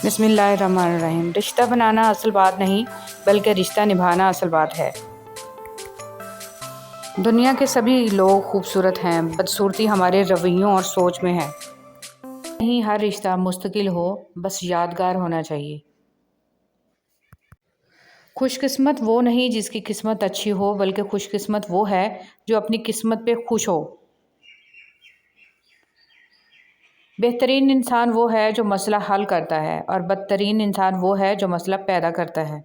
بسم اللہ الرحمن الرحیم۔ رشتہ بنانا اصل بات نہیں بلکہ رشتہ نبھانا اصل بات ہے۔ دنیا کے سبھی لوگ خوبصورت ہیں، بدصورتی ہمارے رویوں اور سوچ میں ہے۔ نہیں ہر رشتہ مستقل ہو، بس یادگار ہونا چاہیے۔ خوش قسمت وہ نہیں جس کی قسمت اچھی ہو، بلکہ خوش قسمت وہ ہے جو اپنی قسمت پہ خوش ہو۔ بہترین انسان وہ ہے جو مسئلہ حل کرتا ہے، اور بدترین انسان وہ ہے جو مسئلہ پیدا کرتا ہے۔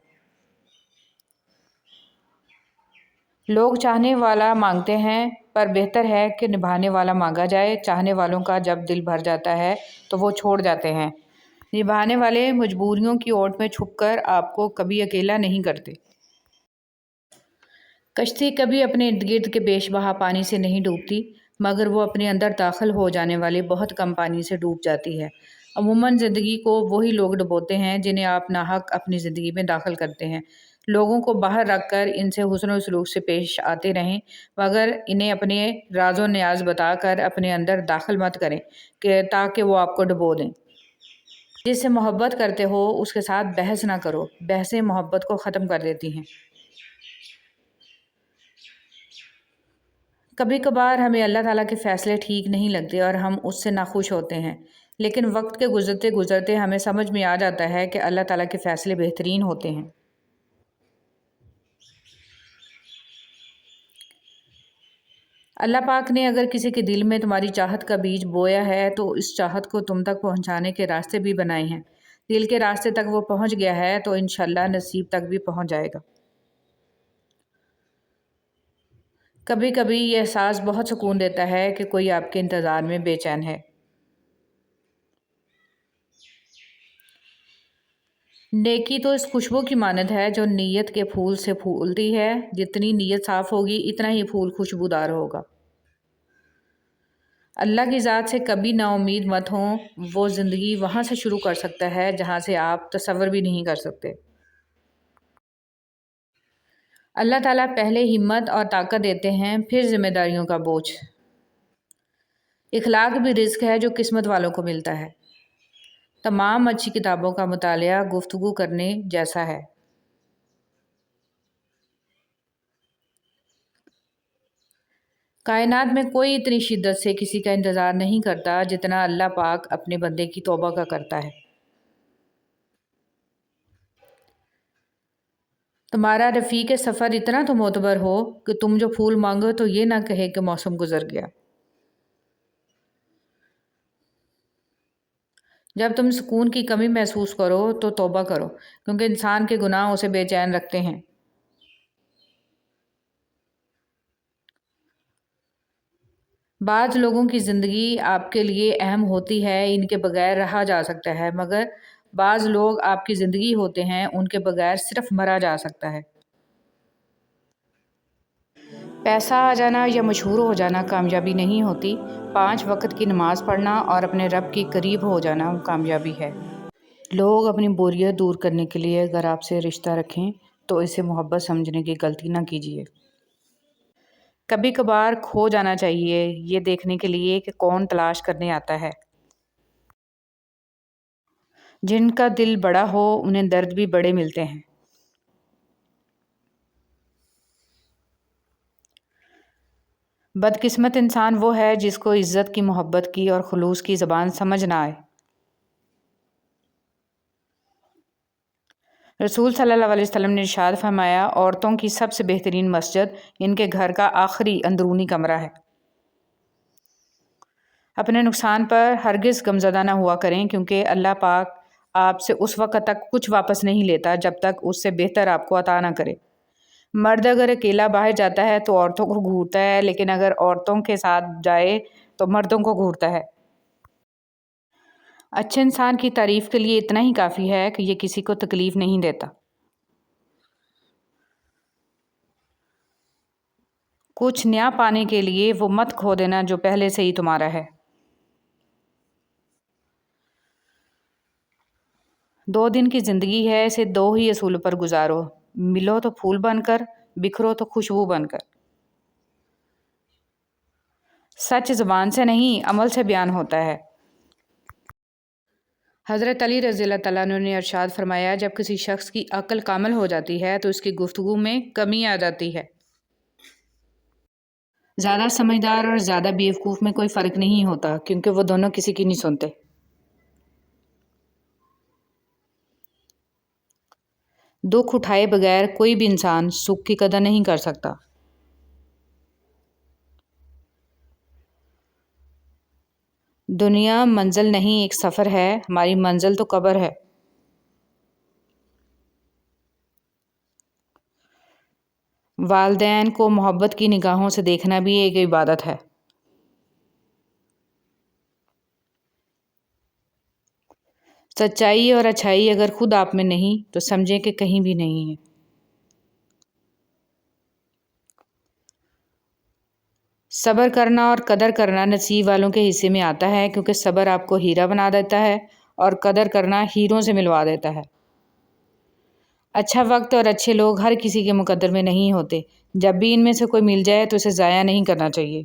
لوگ چاہنے والا مانگتے ہیں، پر بہتر ہے کہ نبھانے والا مانگا جائے۔ چاہنے والوں کا جب دل بھر جاتا ہے تو وہ چھوڑ جاتے ہیں۔ نبھانے والے مجبوریوں کی اوٹ میں چھپ کر آپ کو کبھی اکیلا نہیں کرتے۔ کشتی کبھی اپنے ارد گرد کے بیش بہا پانی سے نہیں ڈوبتی، مگر وہ اپنے اندر داخل ہو جانے والے بہت کم پانی سے ڈوب جاتی ہے۔ عموماً زندگی کو وہی لوگ ڈبوتے ہیں جنہیں آپ ناحق اپنی زندگی میں داخل کرتے ہیں۔ لوگوں کو باہر رکھ کر ان سے حسن و سلوک سے پیش آتے رہیں، مگر انہیں اپنے راز و نیاز بتا کر اپنے اندر داخل مت کریں تاکہ وہ آپ کو ڈبو دیں۔ جس سے محبت کرتے ہو اس کے ساتھ بحث نہ کرو، بحثیں محبت کو ختم کر دیتی ہیں۔ کبھی کبھار ہمیں اللہ تعالیٰ کے فیصلے ٹھیک نہیں لگتے اور ہم اس سے ناخوش ہوتے ہیں، لیکن وقت کے گزرتے گزرتے ہمیں سمجھ میں آ جاتا ہے کہ اللہ تعالیٰ کے فیصلے بہترین ہوتے ہیں۔ اللہ پاک نے اگر کسی کے دل میں تمہاری چاہت کا بیج بویا ہے تو اس چاہت کو تم تک پہنچانے کے راستے بھی بنائے ہیں۔ دل کے راستے تک وہ پہنچ گیا ہے تو انشاءاللہ نصیب تک بھی پہنچ جائے گا۔ کبھی کبھی یہ احساس بہت سکون دیتا ہے کہ کوئی آپ کے انتظار میں بے چین ہے۔ نیکی تو اس خوشبو کی مانند ہے جو نیت کے پھول سے پھولتی ہے۔ جتنی نیت صاف ہوگی اتنا ہی پھول خوشبودار ہوگا۔ اللہ کی ذات سے کبھی نا امید مت ہوں، وہ زندگی وہاں سے شروع کر سکتا ہے جہاں سے آپ تصور بھی نہیں کر سکتے۔ اللہ تعالیٰ پہلے ہمت اور طاقت دیتے ہیں، پھر ذمہ داریوں کا بوجھ۔ اخلاق بھی رزق ہے جو قسمت والوں کو ملتا ہے۔ تمام اچھی کتابوں کا مطالعہ گفتگو کرنے جیسا ہے۔ کائنات میں کوئی اتنی شدت سے کسی کا انتظار نہیں کرتا جتنا اللہ پاک اپنے بندے کی توبہ کا کرتا ہے۔ تمہارا رفیق سفر اتنا تو معتبر ہو کہ تم جو پھول مانگو تو یہ نہ کہے کہ موسم گزر گیا۔ جب تم سکون کی کمی محسوس کرو تو توبہ کرو، کیونکہ انسان کے گناہ اسے بے چین رکھتے ہیں۔ بعض لوگوں کی زندگی آپ کے لیے اہم ہوتی ہے، ان کے بغیر رہا جا سکتا ہے، مگر بعض لوگ آپ کی زندگی ہوتے ہیں، ان کے بغیر صرف مرا جا سکتا ہے۔ پیسہ آ جانا یا مشہور ہو جانا کامیابی نہیں ہوتی، 5 وقت کی نماز پڑھنا اور اپنے رب کے قریب ہو جانا کامیابی ہے۔ لوگ اپنی بوریت دور کرنے کے لیے اگر آپ سے رشتہ رکھیں تو اسے محبت سمجھنے کی غلطی نہ کیجیے۔ کبھی کبھار کھو جانا چاہیے، یہ دیکھنے کے لیے کہ کون تلاش کرنے آتا ہے۔ جن کا دل بڑا ہو انہیں درد بھی بڑے ملتے ہیں۔ بدقسمت انسان وہ ہے جس کو عزت کی، محبت کی اور خلوص کی زبان سمجھ نہ آئے۔ رسول صلی اللہ علیہ وسلم نے ارشاد فرمایا، عورتوں کی سب سے بہترین مسجد ان کے گھر کا آخری اندرونی کمرہ ہے۔ اپنے نقصان پر ہرگز غمزدہ نہ ہوا کریں، کیونکہ اللہ پاک آپ سے اس وقت تک کچھ واپس نہیں لیتا جب تک اس سے بہتر آپ کو عطا نہ کرے۔ مرد اگر اکیلا باہر جاتا ہے تو عورتوں کو گھورتا ہے، لیکن اگر عورتوں کے ساتھ جائے تو مردوں کو گھورتا ہے۔ اچھے انسان کی تعریف کے لیے اتنا ہی کافی ہے کہ یہ کسی کو تکلیف نہیں دیتا۔ کچھ نیا پانے کے لیے وہ مت کھو دینا جو پہلے سے ہی تمہارا ہے۔ 2 دن کی زندگی ہے، اسے 2 ہی اصولوں پر گزارو، ملو تو پھول بن کر، بکھرو تو خوشبو بن کر۔ سچ زبان سے نہیں عمل سے بیان ہوتا ہے۔ حضرت علی رضی اللہ تعالیٰ عنہ نے ارشاد فرمایا، جب کسی شخص کی عقل کامل ہو جاتی ہے تو اس کی گفتگو میں کمی آ جاتی ہے۔ زیادہ سمجھدار اور زیادہ بیوقوف میں کوئی فرق نہیں ہوتا، کیونکہ وہ دونوں کسی کی نہیں سنتے۔ دکھ اٹھائے بغیر کوئی بھی انسان سکھ کی قدر نہیں کر سکتا۔ دنیا منزل نہیں، ایک سفر ہے، ہماری منزل تو قبر ہے۔ والدین کو محبت کی نگاہوں سے دیکھنا بھی ایک عبادت ہے۔ سچائی اور اچھائی اگر خود آپ میں نہیں تو سمجھیں کہ کہیں بھی نہیں ہے۔ صبر کرنا اور قدر کرنا نصیب والوں کے حصے میں آتا ہے، کیونکہ صبر آپ کو ہیرا بنا دیتا ہے اور قدر کرنا ہیروں سے ملوا دیتا ہے۔ اچھا وقت اور اچھے لوگ ہر کسی کے مقدر میں نہیں ہوتے، جب بھی ان میں سے کوئی مل جائے تو اسے ضائع نہیں کرنا چاہیے۔